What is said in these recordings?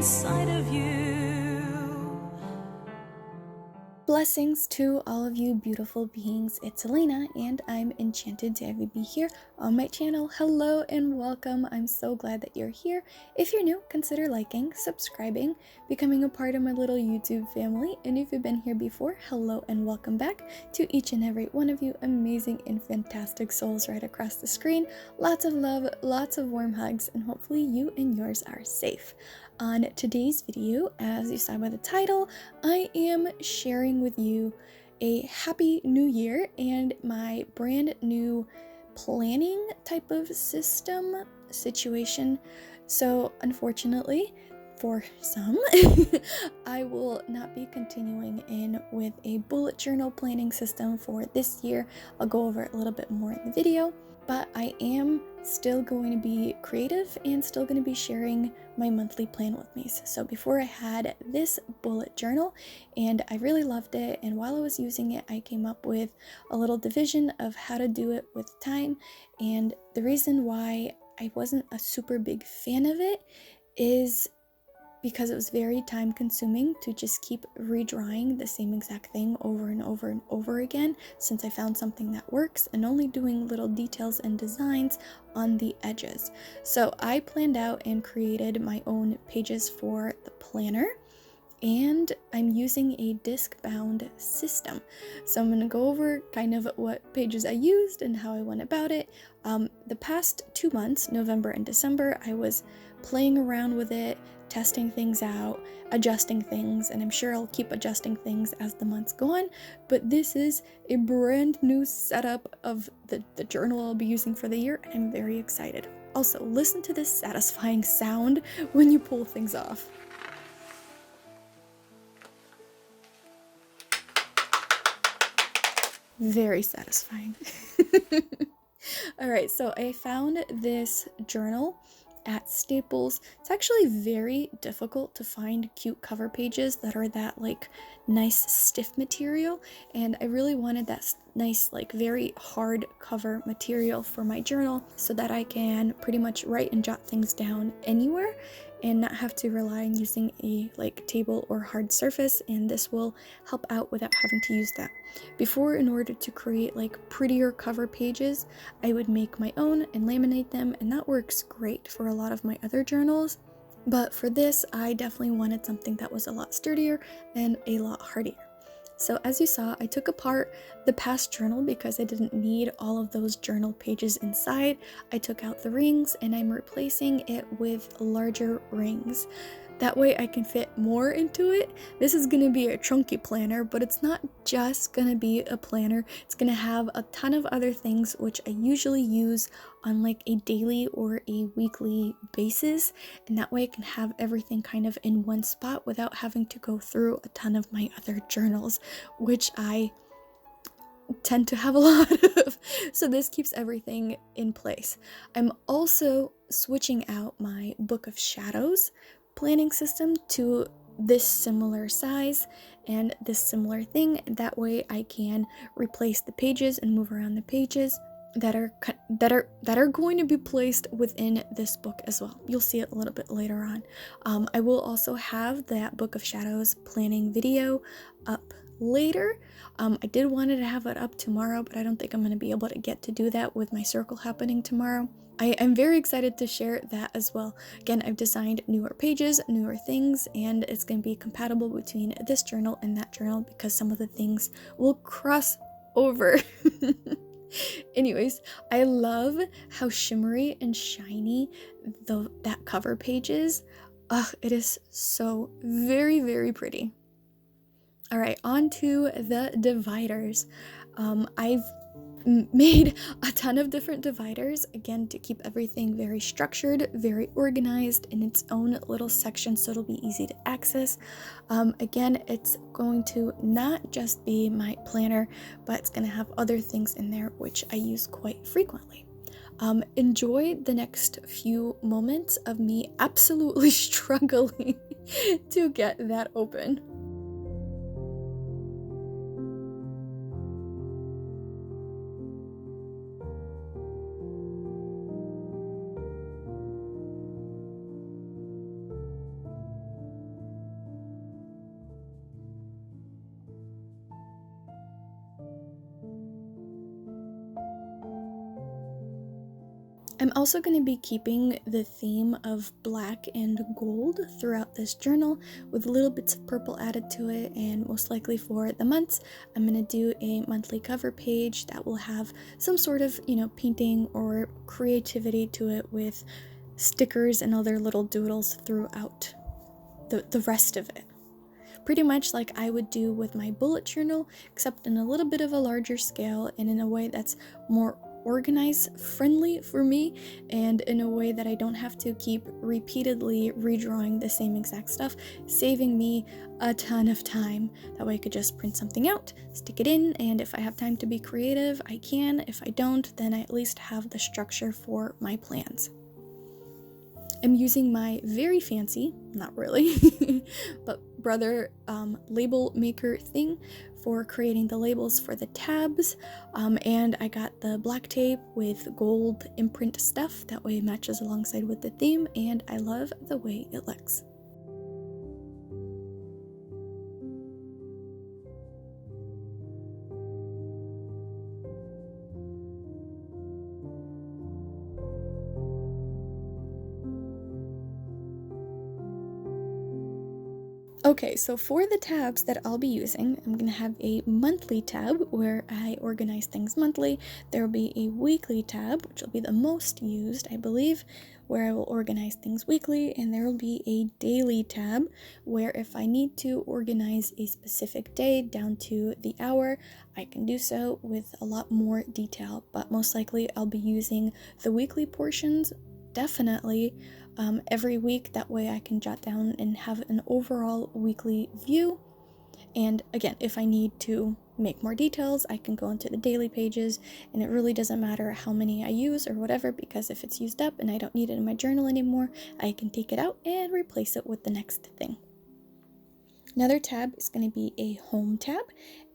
inside of you. Blessings to all of you beautiful beings. It's Elena and I'm enchanted to have you be here on my channel. Hello and welcome. I'm so glad that you're here. If you're new, consider liking, subscribing, becoming a part of my little YouTube family. And if you've been here before, hello and welcome back to each and every one of you amazing and fantastic souls right across the screen. Lots of love, lots of warm hugs, and hopefully you and yours are safe. On today's video, as you saw by the title, I am sharing with you a happy new year and my brand new planning type of system situation. So unfortunately, for some, I will not be continuing in with a bullet journal planning system for this year. I'll go over it a little bit more in the video, but I am still going to be creative and still going to be sharing my monthly plan with me. So before I had this bullet journal and I really loved it, and while I was using it, I came up with a little division of how to do it with time. And the reason why I wasn't a super big fan of it is because it was very time consuming to just keep redrawing the same exact thing over and over and over again, since I found something that works, and only doing little details and designs on the edges. So I planned out and created my own pages for the planner, and I'm using a disc bound system. So I'm going to go over kind of what pages I used and how I went about it. The past 2 months, November and December, I was playing around with it, testing things out, adjusting things, and I'm sure I'll keep adjusting things as the months go on, but this is a brand new setup of the journal I'll be using for the year, and I'm very excited. Also, listen to this satisfying sound when you pull things off. Very satisfying. Alright, so I found this journal at Staples. It's actually very difficult to find cute cover pages that are that like nice stiff material, and I really wanted that nice like very hard cover material for my journal so that I can pretty much write and jot things down anywhere and not have to rely on using a like table or hard surface, and this will help out without having to use that. Before, in order to create like prettier cover pages, I would make my own and laminate them, and that works great for a lot of my other journals. But for this, I definitely wanted something that was a lot sturdier and a lot hardier. So as you saw, I took apart the past journal because I didn't need all of those journal pages inside. I took out the rings and I'm replacing it with larger rings. That way I can fit more into it. This is going to be a chunky planner, but it's not just going to be a planner. It's going to have a ton of other things which I usually use on like a daily or a weekly basis, and that way I can have everything kind of in one spot without having to go through a ton of my other journals, which I tend to have a lot of. So this keeps everything in place. I'm also switching out my Book of Shadows planning system to this similar size and this similar thing. That way I can replace the pages and move around the pages that are going to be placed within this book as well. You'll see it a little bit later on. I will also have that Book of Shadows planning video up later. I did want to have it up tomorrow, but I don't think I'm going to be able to get to do that with my circle happening tomorrow. I am very excited to share that as well. Again, I've designed newer pages, newer things, and it's going to be compatible between this journal and that journal because some of the things will cross over. Anyways, I love how shimmery and shiny that cover page is. Ugh, it is so very, very pretty. All right, on to the dividers. I've made a ton of different dividers, again, to keep everything very structured, very organized in its own little section so it'll be easy to access. Again, it's going to not just be my planner, but it's going to have other things in there which I use quite frequently. Enjoy the next few moments of me absolutely struggling to get that open. I'm also going to be keeping the theme of black and gold throughout this journal with little bits of purple added to it, and most likely for the months, I'm going to do a monthly cover page that will have some sort of, painting or creativity to it with stickers and other little doodles throughout the rest of it. Pretty much like I would do with my bullet journal, except in a little bit of a larger scale and in a way that's more organized friendly for me, and in a way that I don't have to keep repeatedly redrawing the same exact stuff, saving me a ton of time. That way I could just print something out, stick it in, and if I have time to be creative, I can. If I don't, then I at least have the structure for my plans. I'm using my very fancy, not really, but brother label maker thing for creating the labels for the tabs, and I got the black tape with gold imprint stuff, that way it matches alongside with the theme, and I love the way it looks. Okay, so for the tabs that I'll be using, I'm going to have a monthly tab where I organize things monthly. There will be a weekly tab, which will be the most used, I believe, where I will organize things weekly, and there will be a daily tab where if I need to organize a specific day down to the hour, I can do so with a lot more detail, but most likely I'll be using the weekly portions, definitely, every week. That way I can jot down and have an overall weekly view. And again, if I need to make more details, I can go into the daily pages, and it really doesn't matter how many I use or whatever, because if it's used up and I don't need it in my journal anymore, I can take it out and replace it with the next thing. Another tab is going to be a home tab,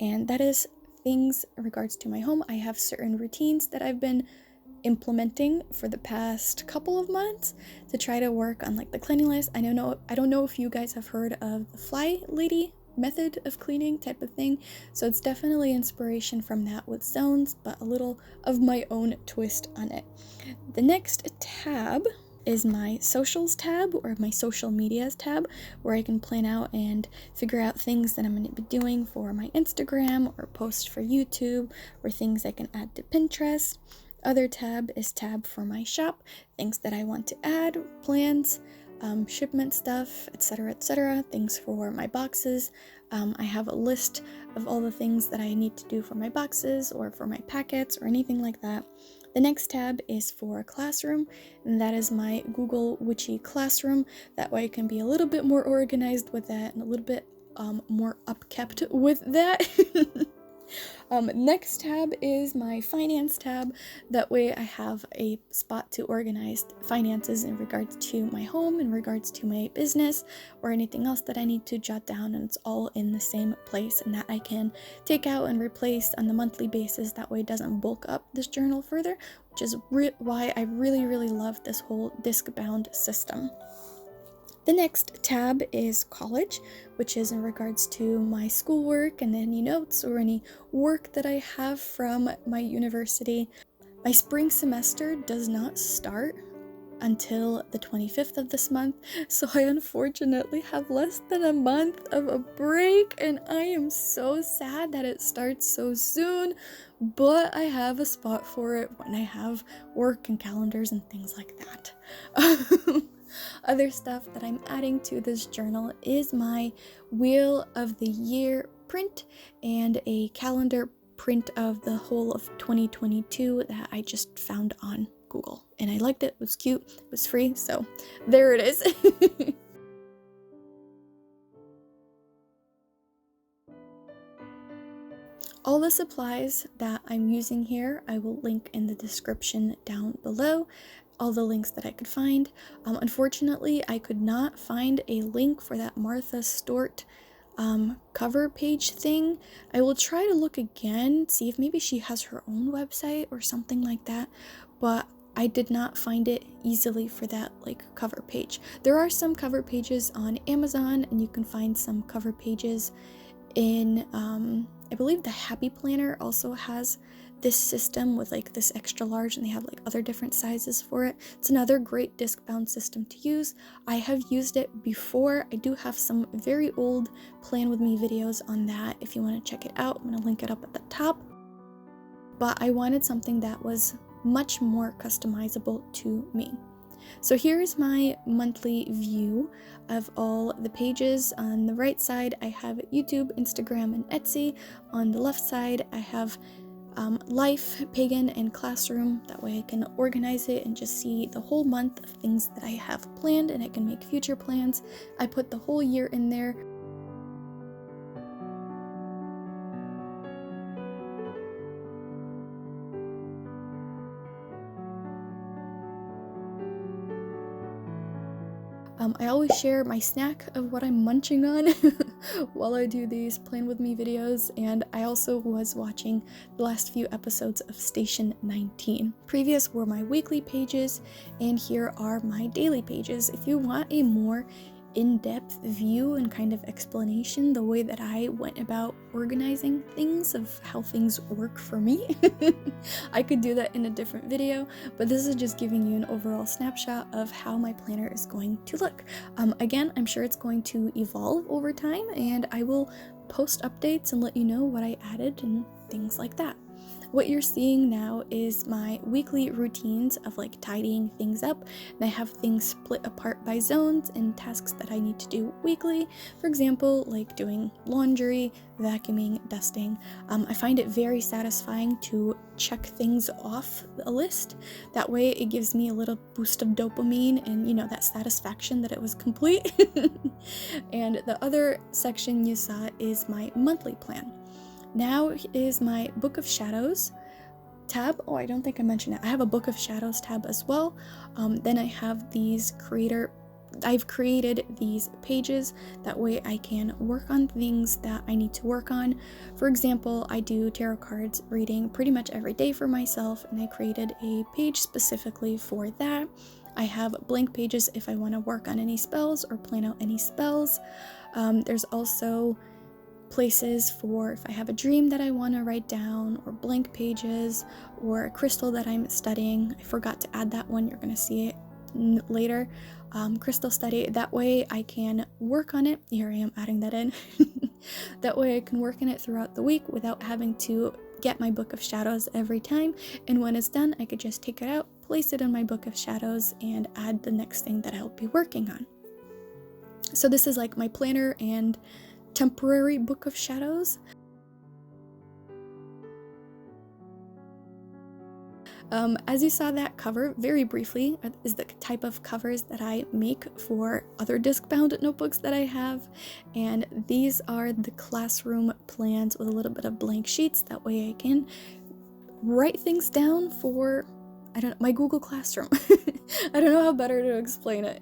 and that is things in regards to my home. I have certain routines that I've been implementing for the past couple of months to try to work on like the cleanliness. I don't know if you guys have heard of the fly lady method of cleaning type of thing, so it's definitely inspiration from that with zones, but a little of my own twist on it. The next tab is my socials tab, or my social medias tab, where I can plan out and figure out things that I'm going to be doing for my Instagram or post for YouTube, or things I can add to Pinterest. Other tab is tab for my shop, things that I want to add, plans, shipment stuff, etc., things for my boxes. I have a list of all the things that I need to do for my boxes or for my packets or anything like that. The next tab is for classroom, and that is my Google Witchy classroom. That way I can be a little bit more organized with that and a little bit more upkept with that. Next tab is my finance tab. That way I have a spot to organize finances in regards to my home, in regards to my business, or anything else that I need to jot down, and it's all in the same place, and that I can take out and replace on the monthly basis. That way it doesn't bulk up this journal further, which is why I really love this whole disc bound system. The next tab is college, which is in regards to my schoolwork and any notes or any work that I have from my university. My spring semester does not start until the 25th of this month, so I unfortunately have less than a month of a break, and I am so sad that it starts so soon, but I have a spot for it when I have work and calendars and things like that. Other stuff that I'm adding to this journal is my Wheel of the Year print and a calendar print of the whole of 2022 that I just found on Google, and I liked it. It was cute, it was free, so there it is. All the supplies that I'm using here I will link in the description down below, all the links that I could find. Unfortunately, I could not find a link for that Martha Stewart cover page thing. I will try to look again, see if maybe she has her own website or something like that, but I did not find it easily for that cover page. There are some cover pages on Amazon, and you can find some cover pages in, I believe the Happy Planner also has this system with like this extra large, and they have like other different sizes for it. It's another great disc bound system to use. I have used it before. I do have some very old Plan With Me videos on that if you want to check it out. I'm going to link it up at the top. But I wanted something that was much more customizable to me. So here's my monthly view of all the pages. On the right side, I have YouTube, Instagram, and Etsy. On the left side, I have life, pagan, and classroom. That way I can organize it and just see the whole month of things that I have planned, and I can make future plans. I put the whole year in there. I always share my snack of what I'm munching on while I do these Plan With Me videos, and I also was watching the last few episodes of Station 19. Previous were my weekly pages, and here are my daily pages. If you want a more in-depth view and kind of explanation, the way that I went about organizing things, of how things work for me, I could do that in a different video, but this is just giving you an overall snapshot of how my planner is going to look. Again, I'm sure it's going to evolve over time, and I will post updates and let you know what I added and things like that. What you're seeing now is my weekly routines of like tidying things up, and I have things split apart by zones and tasks that I need to do weekly. For example, like doing laundry, vacuuming, dusting. I find it very satisfying to check things off a list. That way it gives me a little boost of dopamine and, you know, that satisfaction that it was complete. And the other section you saw is my monthly plan. Now is my Book of Shadows tab. Oh, I don't think I mentioned it. I have a Book of Shadows tab as well. Then I have these I've created these pages. That way I can work on things that I need to work on. For example, I do tarot cards reading pretty much every day for myself, and I created a page specifically for that. I have blank pages if I want to work on any spells or plan out any spells. There's also places for if I have a dream that I want to write down, or blank pages, or a crystal that I'm studying. I forgot to add that one. You're going to see it later. Crystal study. That way I can work on it. Here I am adding that in. That way I can work on it throughout the week without having to get my Book of Shadows every time. And when it's done, I could just take it out, place it in my Book of Shadows, and add the next thing that I'll be working on. So this is like my planner and temporary Book of Shadows. As you saw, that cover very briefly is the type of covers that I make for other disc-bound notebooks that I have, and these are the classroom plans with a little bit of blank sheets. That way I can write things down for, I don't know, my Google Classroom. I don't know how better to explain it.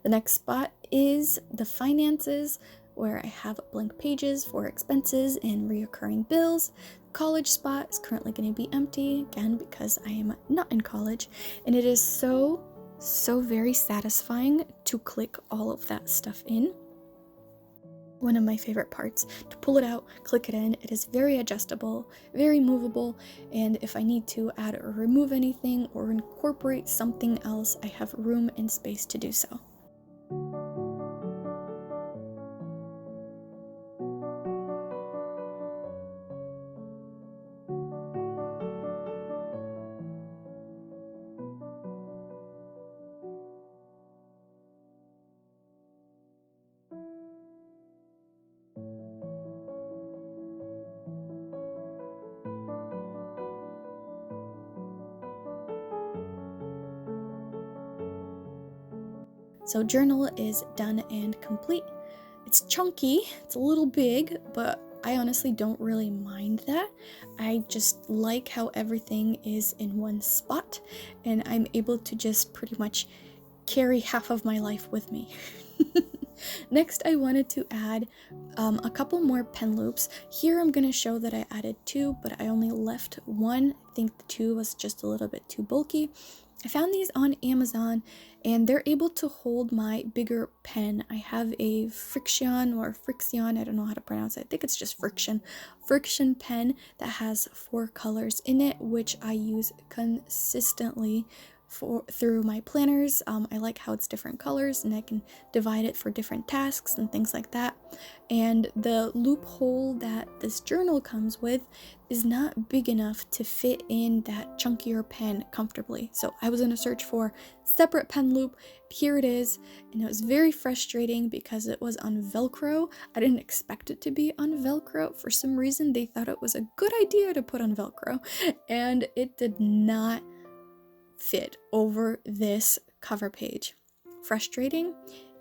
The next spot is the finances, where I have blank pages for expenses and reoccurring bills. College spot is currently going to be empty, again, because I am not in college, and it is so very satisfying to click all of that stuff in. One of my favorite parts, to pull it out, click it in. It is very adjustable, very movable, and if I need to add or remove anything or incorporate something else, I have room and space to do so. So journal is done and complete. It's chunky, it's a little big, but I honestly don't really mind that. I just like how everything is in one spot, and I'm able to just pretty much carry half of my life with me. Next, I wanted to add a couple more pen loops. Here I'm going to show that I added 2, but I only left 1. I think the 2 was just a little bit too bulky. I found these on Amazon, and they're able to hold my bigger pen. I have a Friction, I don't know how to pronounce it. I think it's just Friction pen that has 4 colors in it, which I use consistently through my planners. I like how it's different colors, and I can divide it for different tasks and things like that. And the loophole that this journal comes with is not big enough to fit in that chunkier pen comfortably. So I was going to search for separate pen loop. Here it is, and it was very frustrating because it was on Velcro. I didn't expect it to be on Velcro. For some reason, they thought it was a good idea to put on Velcro, and it did not fit over this cover page. Frustrating?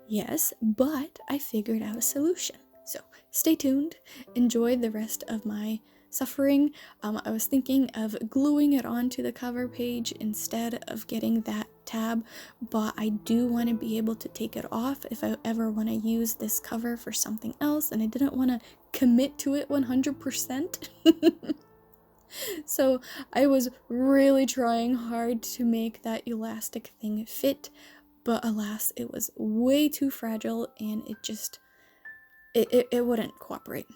Yes, but I figured out a solution. So stay tuned, enjoy the rest of my suffering. I was thinking of gluing it onto the cover page instead of getting that tab, but I do want to be able to take it off if I ever want to use this cover for something else, and I didn't want to commit to it 100%. So I was really trying hard to make that elastic thing fit, but alas, it was way too fragile, and it wouldn't cooperate.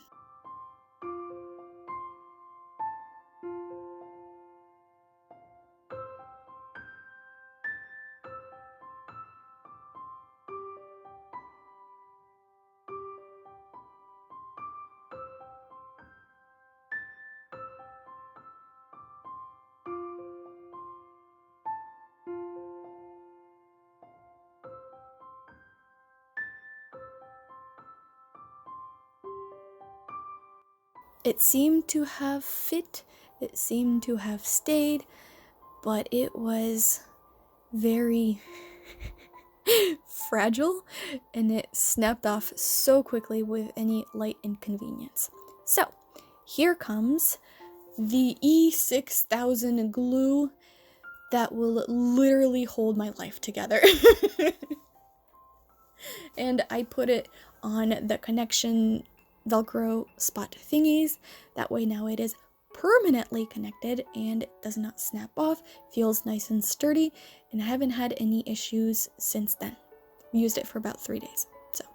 It seemed to have fit, it seemed to have stayed, but it was very fragile, and it snapped off so quickly with any light inconvenience. So here comes the E6000 glue that will literally hold my life together. And I put it on the connection Velcro spot thingies. That way now it is permanently connected and it does not snap off, feels nice and sturdy, and I haven't had any issues since then. We used it for about 3 days, so.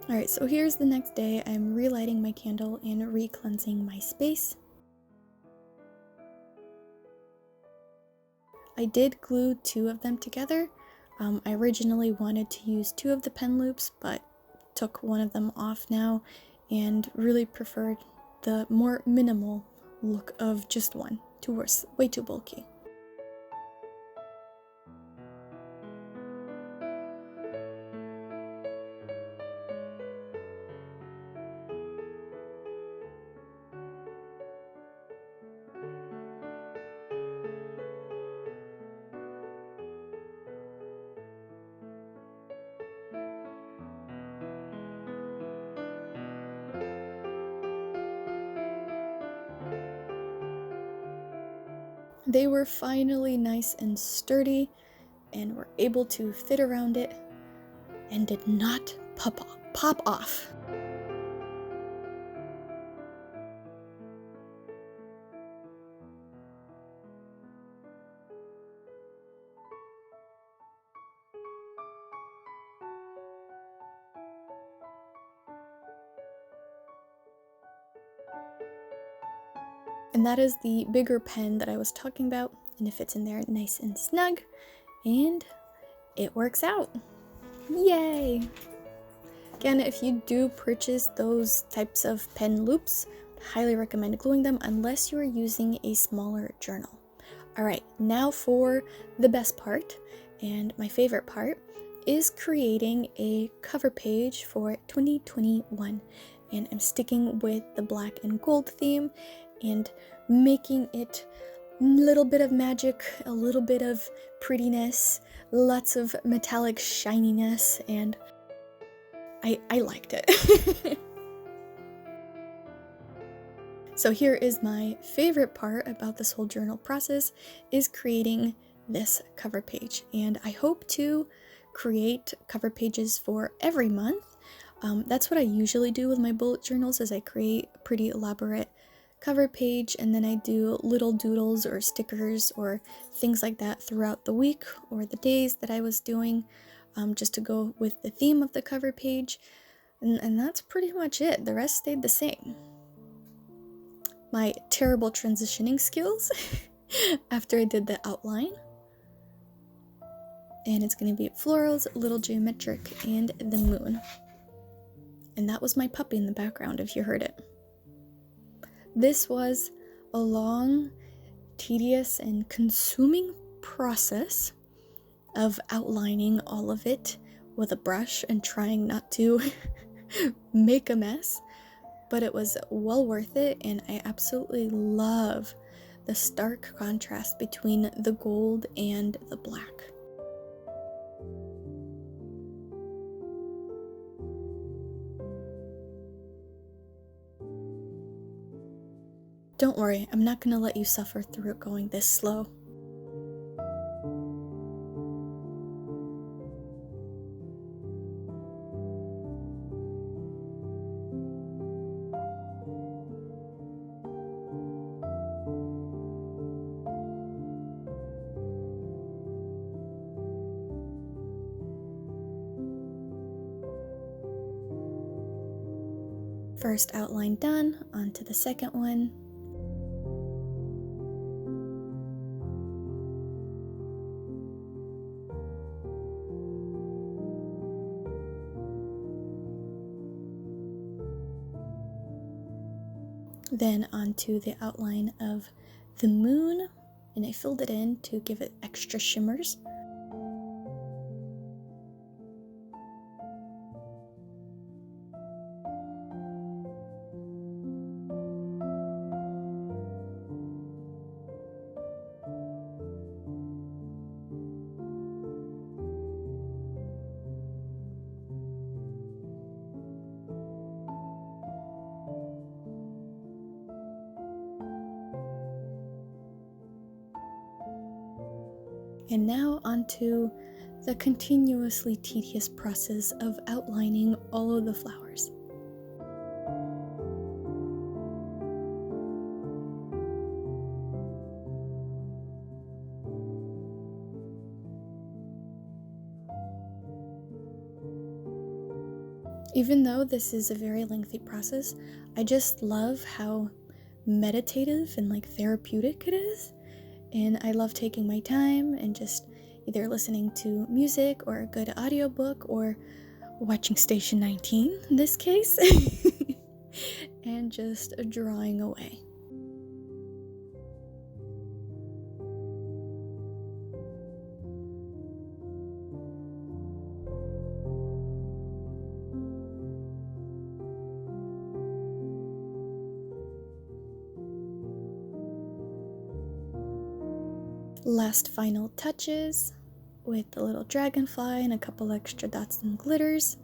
Alright, so here's the next day. I'm relighting my candle and re-cleansing my space. I did glue 2 of them together. I originally wanted to use 2 of the pen loops, but took one of them off now and really preferred the more minimal look of just one. 2 were way too bulky. They were finally nice and sturdy and were able to fit around it and did not pop off. And that is the bigger pen that I was talking about, and it fits in there nice and snug, and it works out. Yay! Again, if you do purchase those types of pen loops, highly recommend gluing them unless you are using a smaller journal. Alright, now for the best part, and my favorite part, is creating a cover page for 2021. And I'm sticking with the black and gold theme and making it a little bit of magic, a little bit of prettiness, lots of metallic shininess, and I liked it. So here is my favorite part about this whole journal process, is creating this cover page. And I hope to create cover pages for every month. That's what I usually do with my bullet journals, is I create a pretty elaborate cover page and then I do little doodles or stickers or things like that throughout the week or the days that I was doing, just to go with the theme of the cover page. And that's pretty much it. The rest stayed the same. My terrible transitioning skills after I did the outline. And it's going to be florals, little geometric, and the moon. And that was my puppy in the background if you heard it. This was a long, tedious, and consuming process of outlining all of it with a brush and trying not to make a mess. But it was well worth it, and I absolutely love the stark contrast between the gold and the black. Don't worry, I'm not going to let you suffer through it going this slow. First outline done, on to the second one. Then onto the outline of the moon, and I filled it in to give it extra shimmers. And now onto the continuously tedious process of outlining all of the flowers. Even though this is a very lengthy process, I just love how meditative and like therapeutic it is. And I love taking my time and just either listening to music or a good audiobook or watching Station 19 in this case, and just drawing away. Last final touches with the little dragonfly and a couple extra dots and glitters.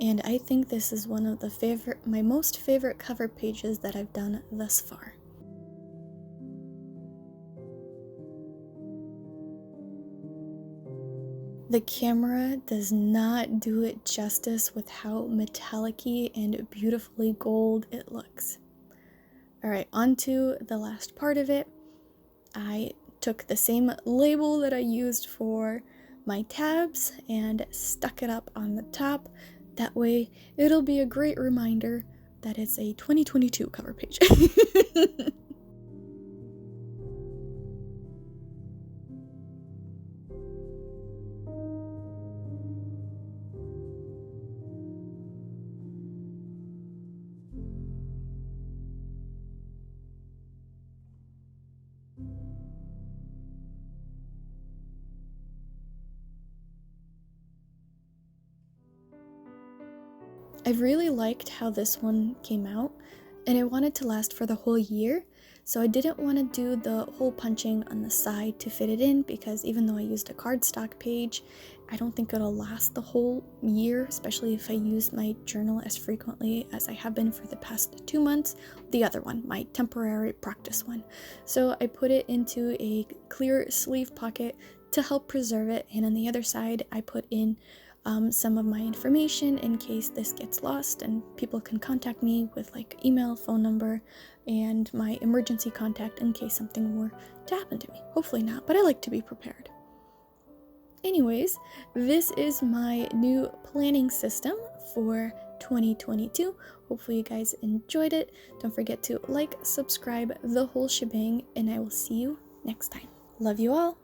And I think this is one of my most favorite cover pages that I've done thus far. The camera does not do it justice with how metallic-y and beautifully gold it looks. Alright, on to the last part of it. I took the same label that I used for my tabs and stuck it up on the top That way, it'll be a great reminder that it's a 2022 cover page. I really liked how this one came out, and I wanted to last for the whole year, so I didn't want to do the hole punching on the side to fit it in, because even though I used a cardstock page, I don't think it'll last the whole year, especially if I use my journal as frequently as I have been for the past 2 months, the other one, my temporary practice one. So I put it into a clear sleeve pocket to help preserve it, and on the other side I put in some of my information in case this gets lost, and people can contact me with like email, phone number, and my emergency contact in case something were to happen to me. Hopefully not, but I like to be prepared. Anyways, this is my new planning system for 2022. Hopefully you guys enjoyed it. Don't forget to like, subscribe, the whole shebang, and I will see you next time. Love you all.